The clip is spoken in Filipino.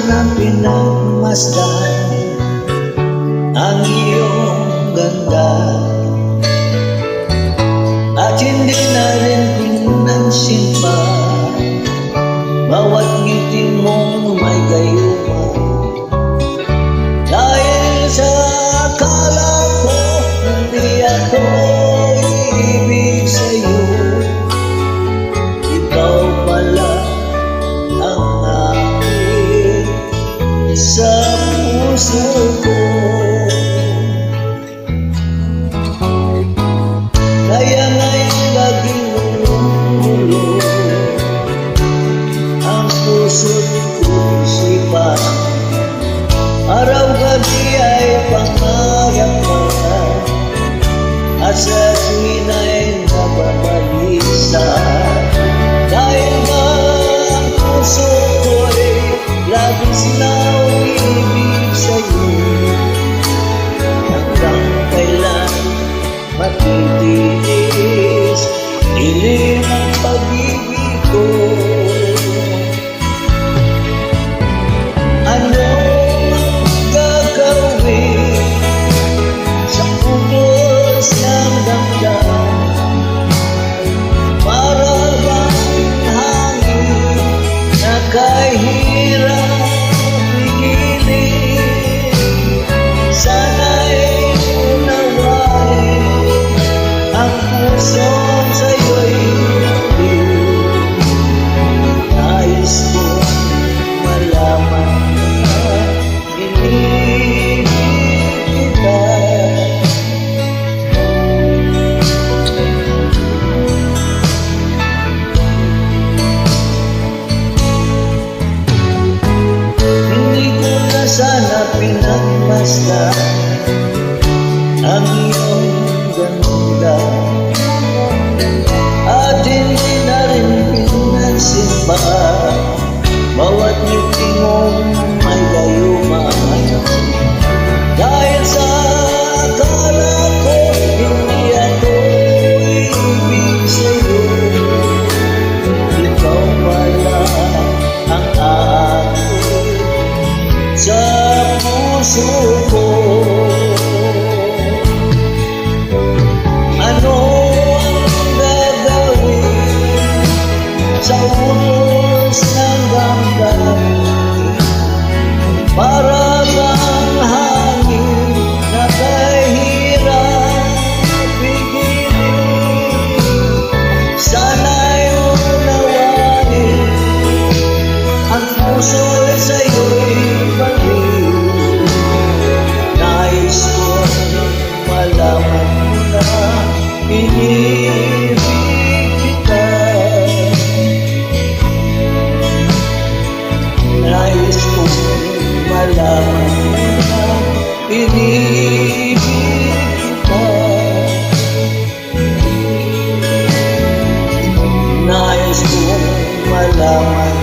sana pinagmasdan ang iyong ganda, at hindi na rin pinansin pa bawat ngiti mong may gayuma. Dahil sa akala ko hindi ako ibig sa'yo, ikaw pala ang aking sa puso ko. Kaya nga'y laging ulong-ulong ang puso't isipan, araw-gabi ay pangarap ka, at sa tuwin ay nababalisa. Dahil ba ang puso ko'y labis na umiibig sa'yo, hanggang kailan matitiis dilim ang pag-ibig ko. Ano ang gagawin sa pulos ng damdamin, para bang hangin na kahirap pigilin? Sana'y unawain ang pusong sa'yo'y nabiyog. Nais ko malaman na iniibig kita. Hindi ko na sana pinagmasdan ang iyong ganda, at hindi na rin pinansin pa bawat ngiti mong may gayuma. Dahil sa akala ko hindi ako ibig sa'yo, ikaw pala ang aking sa puso ko. Ano ang gagawin sa ulos ng damdamin, para bang hangin na kahirap pigilin? Sana'y unawain ang puso'y sa'yo'y baliw. Nais ko malaman na iniibig kita. Nais ko malaman na iniibig kita. Nais ko malaman